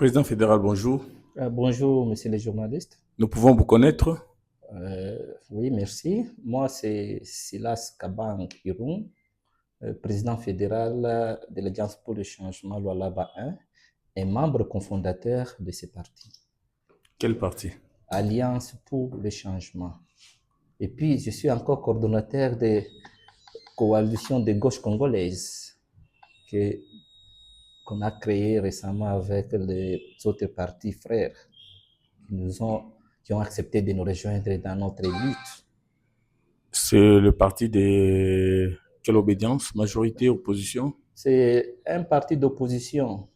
Président fédéral, bonjour. Bonjour, monsieur le journaliste. Nous pouvons vous connaître. Oui, merci. Moi, c'est Silas Kaban Kiroum, président fédéral de l'Alliance pour le changement Lualaba 1 et membre cofondateur de ce parti, Quel parti? Alliance pour le changement. Et puis, je suis encore coordonnateur de coalition de gauche congolaise que, qu'on a créée récemment avec les autres partis frères qui ont accepté de nous rejoindre dans notre lutte. C'est le parti de quelle obédience? Majorité, opposition? C'est un parti d'opposition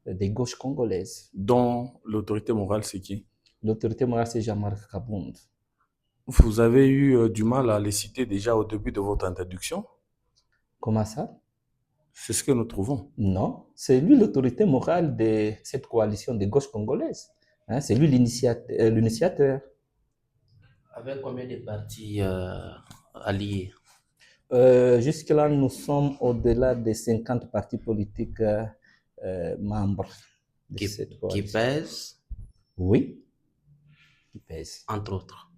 des gauches congolaises. Dont l'autorité morale, c'est qui? L'autorité morale, c'est Jean-Marc Kabound. Vous avez eu du mal à les citer déjà au début de votre introduction. Comment ça? C'est ce que nous trouvons. Non, c'est lui l'autorité morale de cette coalition des gauches congolaises. Hein, c'est lui l'initiateur. Avec combien de partis alliés? Jusque-là, nous sommes au-delà des 50 partis politiques membres de qui, cette qui coalition. pèsent, Oui, qui pèsent. entre autres.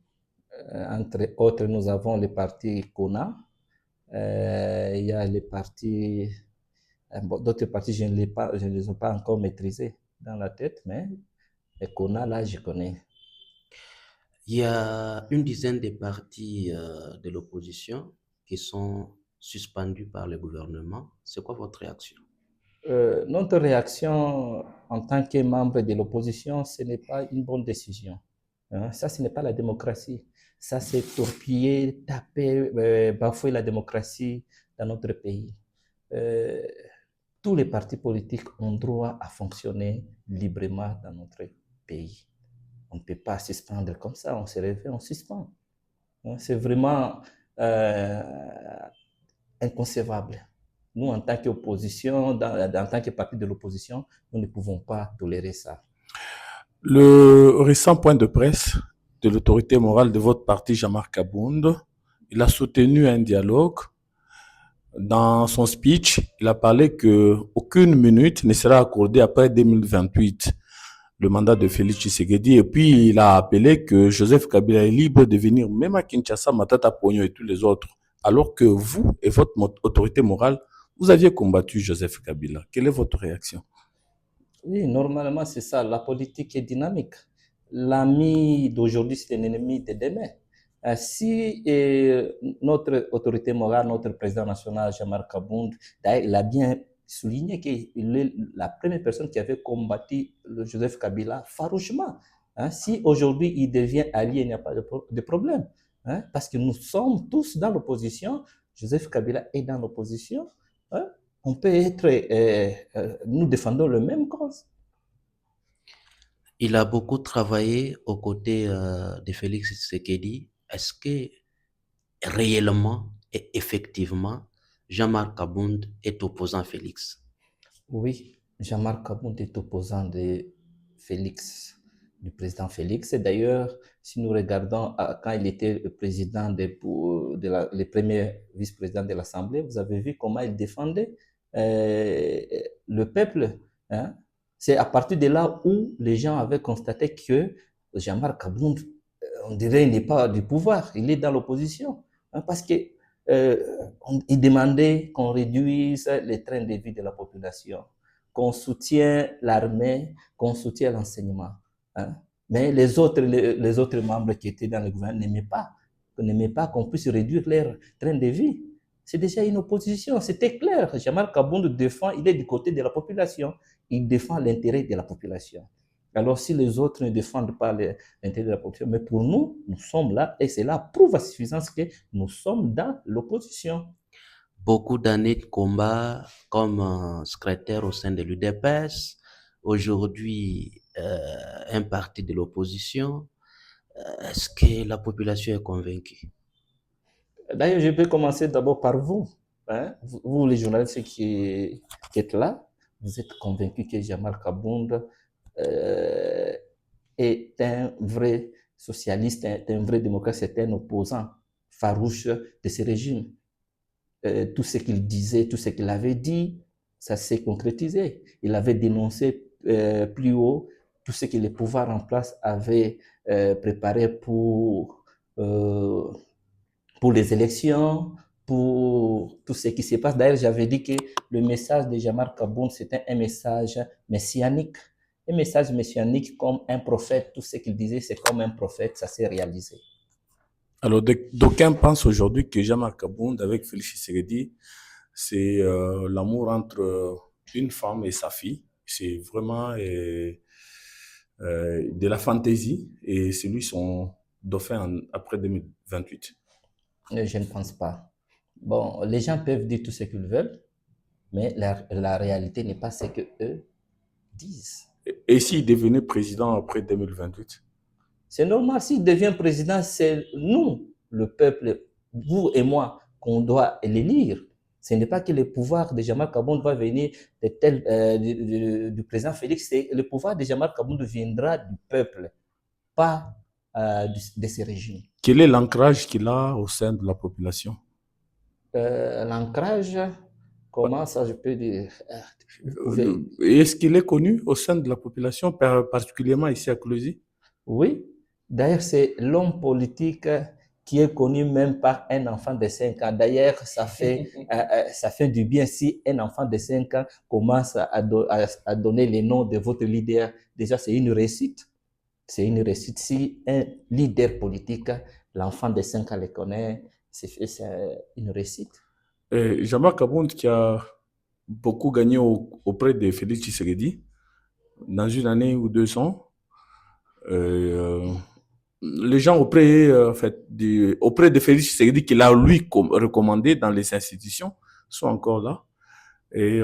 Entre autres, nous avons le parti CONA. Il y a les partis, d'autres partis, je ne les ai pas encore maîtrisés dans la tête, mais les CONA, là, je connais. Il y a une dizaine de partis de l'opposition qui sont suspendus par le gouvernement. C'est quoi votre réaction? Notre réaction en tant que membre de l'opposition, ce n'est pas une bonne décision. Hein? Ça, ce n'est pas la démocratie. Ça, c'est torpiller, taper, bafouer la démocratie dans notre pays. Tous les partis politiques ont droit à fonctionner librement dans notre pays. On ne peut pas suspendre comme ça, on se réveille, on suspend. Hein? C'est vraiment inconcevable. Nous, en tant qu'opposition, en tant que parti de l'opposition, nous ne pouvons pas tolérer ça. Le récent point de presse de l'autorité morale de votre parti, Jean-Marc Kabound, il a soutenu un dialogue. Dans son speech, il a parlé qu'aucune minute ne sera accordée après 2028, le mandat de Félix Tshisekedi. Et puis, il a appelé que Joseph Kabila est libre de venir même à Kinshasa, Matata Ponyo et tous les autres, alors que vous et votre autorité morale, vous aviez combattu Joseph Kabila. Quelle est votre réaction? Oui, normalement, c'est ça. La politique est dynamique. L'ami d'aujourd'hui, c'est l'ennemi de demain. Si notre autorité morale, notre président national, Jean-Marc Kabound, il a bien souligné qu'il est la première personne qui avait combattu le Joseph Kabila farouchement. Hein, si aujourd'hui il devient allié, il n'y a pas de problème. Hein, parce que nous sommes tous dans l'opposition. Joseph Kabila est dans l'opposition. Hein, on peut être, nous défendons le même cause. Il a beaucoup travaillé aux côtés de Félix Tshisekedi. Est-ce que réellement et effectivement, Jean-Marc Kabound est opposant à Félix? Oui, Jean-Marc Kabound est opposant de Félix, du président Félix. Et d'ailleurs, si nous regardons quand il était le président le premier vice-président de l'Assemblée, vous avez vu comment il défendait le peuple. Hein? C'est à partir de là où les gens avaient constaté que Jean-Marc Kabound, on dirait, il n'est pas du pouvoir, il est dans l'opposition. Hein, parce que il demandait qu'on réduise les trains de vie de la population, qu'on soutienne l'armée, qu'on soutienne l'enseignement. Hein. Mais les autres membres qui étaient dans le gouvernement n'aimaient pas qu'on puisse réduire leur train de vie. C'est déjà une opposition, c'était clair. Jean-Marc Kabound il est du côté de la population, il défend l'intérêt de la population. Alors, si les autres ne défendent pas l'intérêt de la population, mais pour nous, nous sommes là et cela prouve à suffisance que nous sommes dans l'opposition. Beaucoup d'années de combat comme secrétaire au sein de l'UDPS, aujourd'hui un parti de l'opposition. Est-ce que la population est convaincue? D'ailleurs, je peux commencer d'abord par vous. Hein? Vous, les journalistes qui êtes là, vous êtes convaincus que Jean-Marc Kabound est un vrai socialiste, est un vrai démocrate, c'est un opposant farouche de ce régime. Tout ce qu'il disait, tout ce qu'il avait dit, ça s'est concrétisé. Il avait dénoncé plus haut tout ce que les pouvoirs en place avaient préparé pour les élections, pour tout ce qui se passe. D'ailleurs, j'avais dit que le message de Jamar Kaboun, c'était un message messianique. Un message messianique comme un prophète. Tout ce qu'il disait, c'est comme un prophète, ça s'est réalisé. Alors, d'aucuns pensent aujourd'hui que Jean-Marc Kabound avec Félix Tshisekedi, c'est l'amour entre une femme et sa fille. C'est vraiment de la fantaisie et c'est lui son dauphin après 2028. Je ne pense pas. Bon, les gens peuvent dire tout ce qu'ils veulent, mais la réalité n'est pas ce qu'eux disent. Et s'il devenait président après 2028? C'est normal, s'il devient président, c'est nous, le peuple, vous et moi, qu'on doit l'élire. Ce n'est pas que le pouvoir de Jean-Marc Kabound va venir du président Félix, le pouvoir de Jean-Marc Kabound viendra du peuple, pas de ces régimes. Quel est l'ancrage qu'il a au sein de la population? L'ancrage, comment ça je peux dire? Est-ce qu'il est connu au sein de la population, particulièrement ici à Colosie? Oui, d'ailleurs c'est l'homme politique qui est connu même par un enfant de 5 ans. D'ailleurs, ça fait du bien si un enfant de 5 ans commence à donner les noms de votre leader. Déjà, c'est une réussite. C'est une réussite. Si un leader politique, l'enfant de 5 ans le connaît, c'est une réussite. Jean-Marc Kabound qui a beaucoup gagné auprès de Félix Tshisekedi dans une année ou 2 ans. Les gens auprès de Félix Tshisekedi qu'il a lui recommandé dans les institutions sont encore là. Et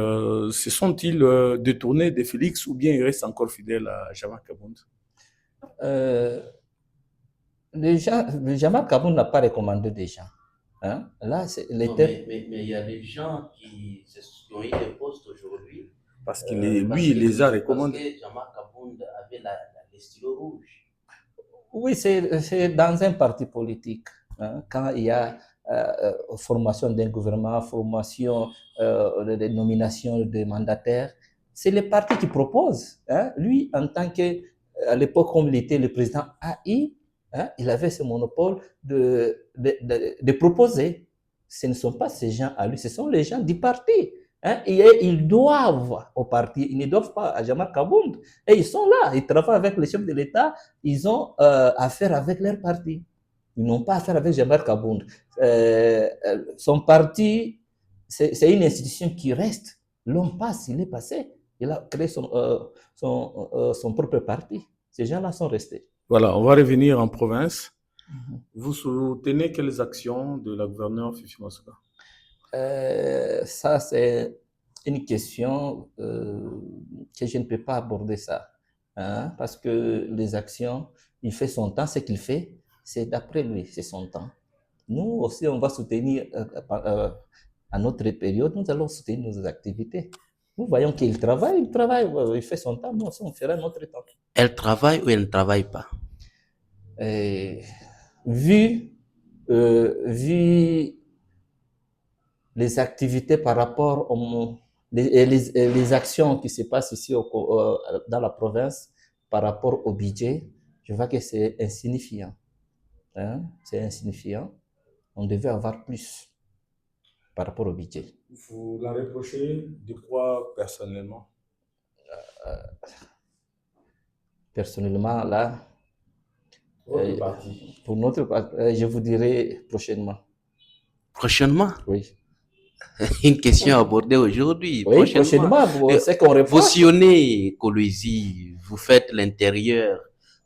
se sont-ils détournés de Félix ou bien ils restent encore fidèles à Jean-Marc Kabound? Jean-Marc Kabound n'a pas recommandé des gens. Hein? Là, mais il y a des gens qui ont eu des postes aujourd'hui. Parce qu'il lui, il les a recommandés. Parce que Jean-Marc Kabound avait les stylos rouges. Oui, c'est dans un parti politique. Hein, quand il y a formation d'un gouvernement, formation de nomination de mandataires, c'est le parti qui propose. Hein. Lui, en tant que, à l'époque, comme il était le président AI, hein, il avait ce monopole de proposer. Ce ne sont pas ces gens à lui, ce sont les gens du parti. Hein, et ils doivent au parti, ils ne doivent pas à Jean-Marc Kabound. Et ils sont là, ils travaillent avec le chef de l'État, ils ont affaire avec leur parti. Ils n'ont pas affaire avec Jean-Marc Kabound. Son parti, c'est une institution qui reste. L'homme passe, il est passé. Il a créé son propre parti. Ces gens-là sont restés. Voilà, on va revenir en province. Vous soutenez quelles actions de la gouverneure Fifi Masuka? Ça, c'est une question que je ne peux pas aborder ça. Hein, parce que les actions, il fait son temps, ce qu'il fait, c'est d'après lui, c'est son temps. Nous aussi, on va soutenir, à notre période, nous allons soutenir nos activités. Nous voyons qu'il travaille, il fait son temps, nous aussi, on fera notre temps. Elle travaille ou elle ne travaille pas? Vu les activités par rapport les actions qui se passent ici dans la province par rapport au budget, je vois que c'est insignifiant. Hein? C'est insignifiant. On devait avoir plus par rapport au budget. Vous la reprochez de quoi personnellement? Personnellement, là, pour notre parti, je vous dirai prochainement. Prochainement? Oui. Une question abordée aujourd'hui. Oui, prochainement, c'est qu'on répond. Vous sillonnez Colosie, vous faites l'intérieur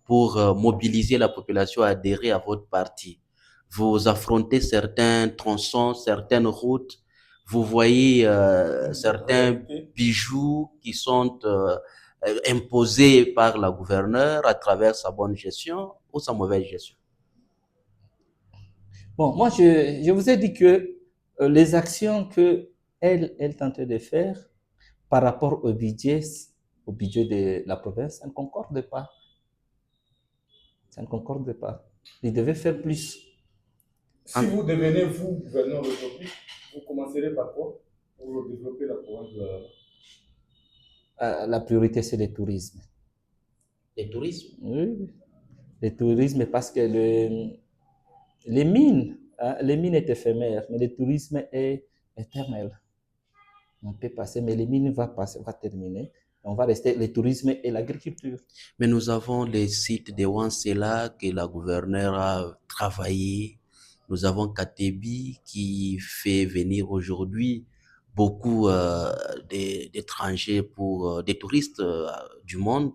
pour mobiliser la population à adhérer à votre parti. Vous affrontez certains tronçons, certaines routes. Vous voyez certains bijoux qui sont imposés par la gouverneure à travers sa bonne gestion ou sa mauvaise gestion. Bon, moi, je vous ai dit que les actions qu'elle tentait de faire par rapport au budget de la province, ça ne concorde pas. Ça ne concorde pas. Il devait faire plus. Si vous devenez, vous, gouverneur aujourd'hui, vous commencerez par quoi pour développer la province de La priorité, c'est le tourisme. Le tourisme? Oui, le tourisme parce que les mines est éphémère, mais le tourisme est éternel. On peut passer, mais les mines va terminer. On va rester le tourisme et l'agriculture. Mais nous avons les sites de Wansela que la gouverneure a travaillé. Nous avons Katebi qui fait venir aujourd'hui beaucoup d'étrangers des touristes du monde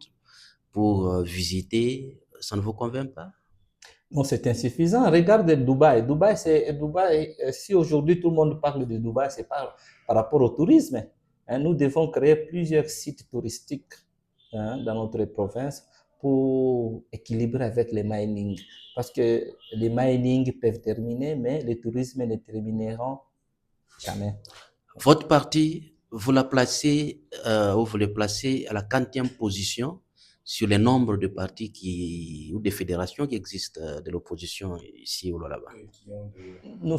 pour visiter. Ça ne vous convient pas? Non, c'est insuffisant. Regarde Dubaï. Dubaï. Si aujourd'hui tout le monde parle de Dubaï, c'est par rapport au tourisme. Hein, nous devons créer plusieurs sites touristiques dans notre province pour équilibrer avec les mining. Parce que les mining peuvent terminer, mais les tourismes ne termineront jamais. Votre parti, vous la placez, ou vous le placez à la 40e position sur le nombre de partis ou de fédérations qui existent de l'opposition ici ou là-bas. Nous,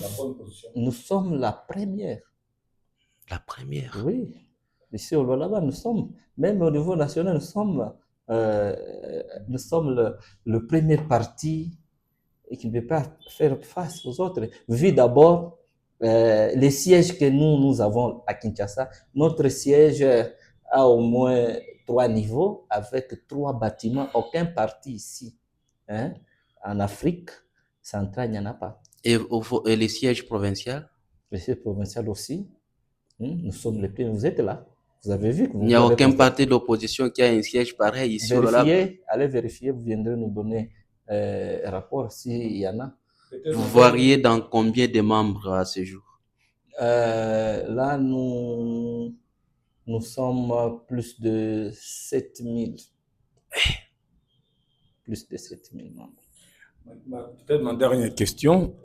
nous sommes la première. La première? Oui, ici au là-bas, nous sommes, même au niveau national, nous sommes le premier parti qui ne peut pas faire face aux autres. Vu d'abord les sièges que nous avons à Kinshasa, notre siège a au moins 3 niveaux avec 3 bâtiments. Aucun parti ici, hein, en Afrique centrale, il n'y en a pas. Et les sièges provinciaux? Les sièges provinciaux aussi. Nous sommes les premiers. Vous êtes là. Vous avez vu que Il n'y a aucun parti de l'opposition qui a un siège pareil ici au Lolaba. Allez vérifier, vous viendrez nous donner un rapport s'il y en a. Vous voiriez dans combien de membres à ce jour? Là, nous sommes plus de 7000. Plus de 7000 membres. Peut-être ma dernière question.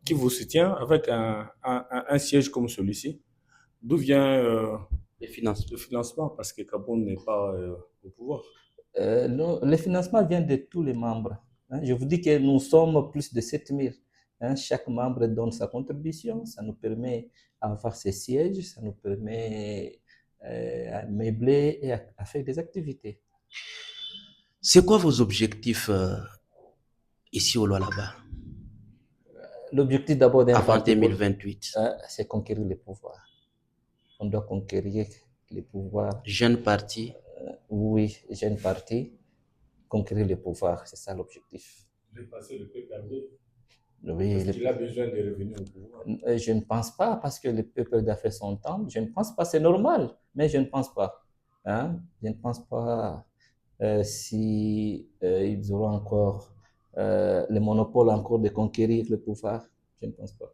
Qui vous soutient avec un siège comme celui-ci? D'où vient le financement? Parce que Kabound n'est pas au pouvoir. Non, le financement vient de tous les membres. Je vous dis que nous sommes plus de 7000. Chaque membre donne sa contribution. Ça nous permet d'avoir ces sièges. Ça nous permet à meubler et à faire des activités. C'est quoi vos objectifs ici au Lualaba? L'objectif d'abord d'un avant 2028, c'est conquérir le pouvoir. On doit conquérir le pouvoir. Jeune parti. Oui, jeune parti. Conquérir le pouvoir, c'est ça l'objectif. Dépasser le PPRD. Oui, est-ce qu'il a besoin de revenir au pouvoir? Je ne pense pas, parce que le peuple a fait son temps. Je ne pense pas, c'est normal, mais je ne pense pas. Je ne pense pas si ils auront encore le monopole encore de conquérir le pouvoir. Je ne pense pas.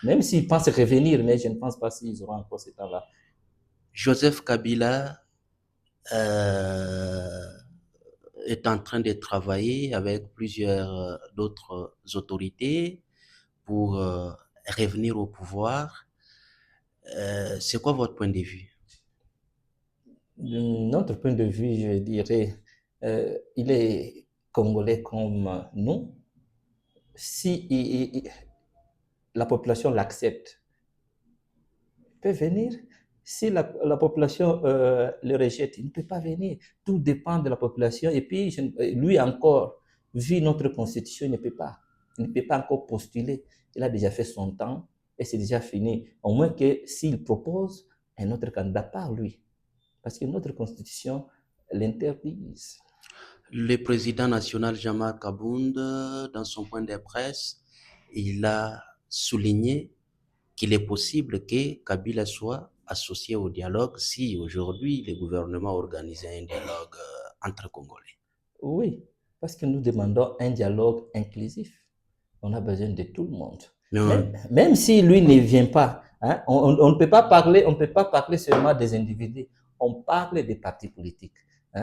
Même s'ils pensent revenir, mais je ne pense pas s'ils auront encore ce temps-là. Joseph Kabila est en train de travailler avec plusieurs d'autres autorités pour revenir au pouvoir. C'est quoi votre point de vue? De notre point de vue, je dirais, il est congolais comme nous. Si la population l'accepte, il peut venir. Si la population le rejette, il ne peut pas venir. Tout dépend de la population. Et puis, lui encore, vu notre constitution, il ne peut pas. Il ne peut pas encore postuler. Il a déjà fait son temps et c'est déjà fini. Au moins que s'il propose un autre candidat par lui. Parce que notre constitution l'interdit. Le président national Jean-Marc Kabound, dans son point de presse, il a souligné qu'il est possible que Kabila soit associé au dialogue si aujourd'hui le gouvernement organisait un dialogue entre Congolais. Oui, parce que nous demandons un dialogue inclusif. On a besoin de tout le monde. Même si lui ne vient pas, on ne peut pas parler seulement des individus. On parle des partis politiques.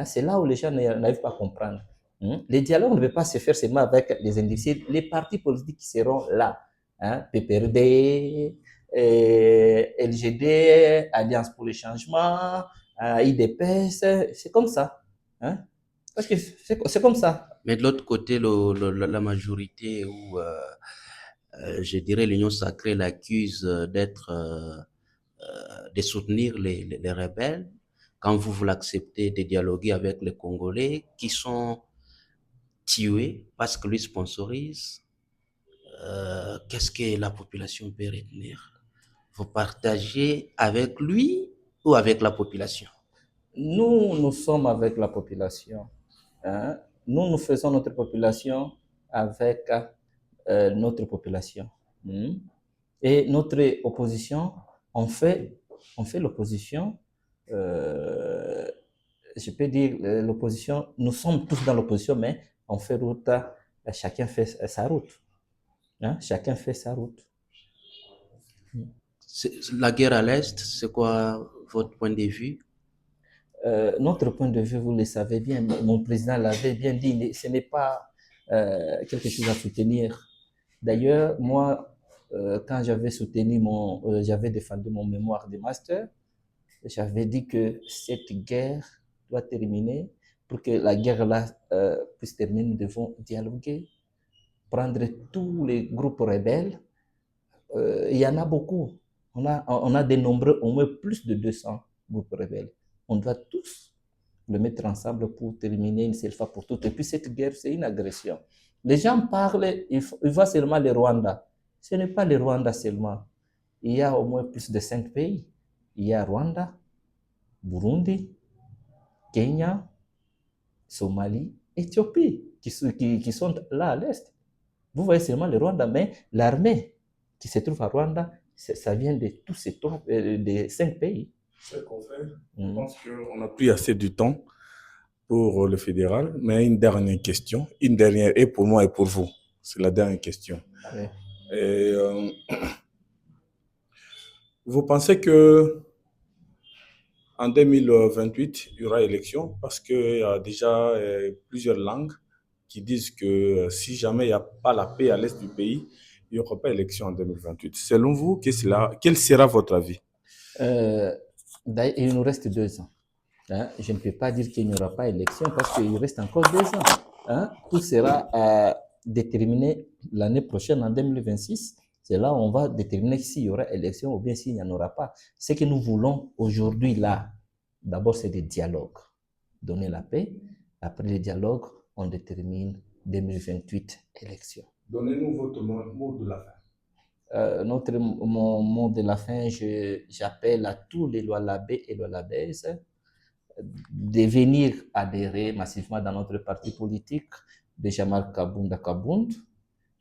C'est là où les gens n'arrivent pas à comprendre. Le dialogue ne peut pas se faire seulement avec les individus. Les partis politiques qui seront là, PPRD, LGD, Alliance pour le changement, IDPS, c'est comme ça. Parce que c'est comme ça. Mais de l'autre côté, la majorité ou je dirais l'Union sacrée l'accuse de soutenir les rebelles. quand vous l'acceptez, de dialoguer avec les Congolais qui sont tués parce que lui sponsorise, qu'est-ce que la population peut retenir? Vous partagez avec lui ou avec la population? Nous sommes avec la population. Hein? Nous faisons notre population avec notre population. Et notre opposition, on fait l'opposition, je peux dire l'opposition, nous sommes tous dans l'opposition, mais on fait route, chacun fait sa route. Hein? Chacun fait sa route. La guerre à l'Est, c'est quoi votre point de vue? Notre point de vue, vous le savez bien, mon président l'avait bien dit, ce n'est pas quelque chose à soutenir. D'ailleurs, moi, quand j'avais j'avais défendu mon mémoire de master, j'avais dit que cette guerre doit terminer. Pour que la guerre là puisse terminer, nous devons dialoguer, prendre tous les groupes rebelles. Il y en a beaucoup. On a dénombré au moins plus de 200 groupes rebelles. On doit tous le mettre ensemble pour terminer une seule fois pour toutes. Et puis cette guerre, c'est une agression. Les gens parlent, ils voient seulement le Rwanda. Ce n'est pas le Rwanda seulement. Il y a au moins plus de 5 pays. Il y a Rwanda, Burundi, Kenya, Somalie, Éthiopie, qui sont là à l'est. Vous voyez seulement le Rwanda, mais l'armée qui se trouve à Rwanda, ça vient de tous ces des 5 pays. Chers confrères, je pense qu'on a pris assez du temps pour le fédéral, mais une dernière question, une dernière, et pour moi et pour vous, c'est la dernière question. Ouais. Et, vous pensez que en 2028, il y aura élection parce qu'il y a déjà plusieurs langues qui disent que si jamais il n'y a pas la paix à l'est du pays, il n'y aura pas élection en 2028. Selon vous, quel sera votre avis? Il nous reste 2 ans. Hein? Je ne peux pas dire qu'il n'y aura pas élection parce qu'il reste encore 2 ans. Hein? Tout sera déterminé l'année prochaine, en 2026. C'est là où on va déterminer s'il y aura élection ou bien s'il n'y en aura pas. Ce que nous voulons aujourd'hui, là, d'abord, c'est des dialogues. Donner la paix. Après les dialogues, on détermine 2028 élection. Donnez-nous votre mot de la fin. Mon mot de la fin, j'appelle à tous les Lualabés et Lualabaises de venir adhérer massivement dans notre parti politique de Jean-Marc Kabound.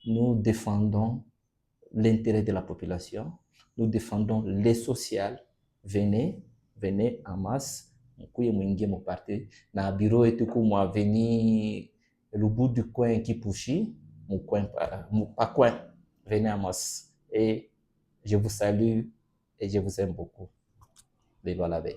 Nous défendons l'intérêt de la population, nous défendons les sociales. Venez en masse, mkuye mwingie mu parti na bureau yetu kumwa veni le bout du coin qui pushi mu coin pas coin, venez en masse et je vous salue et je vous aime beaucoup. Viva la paix.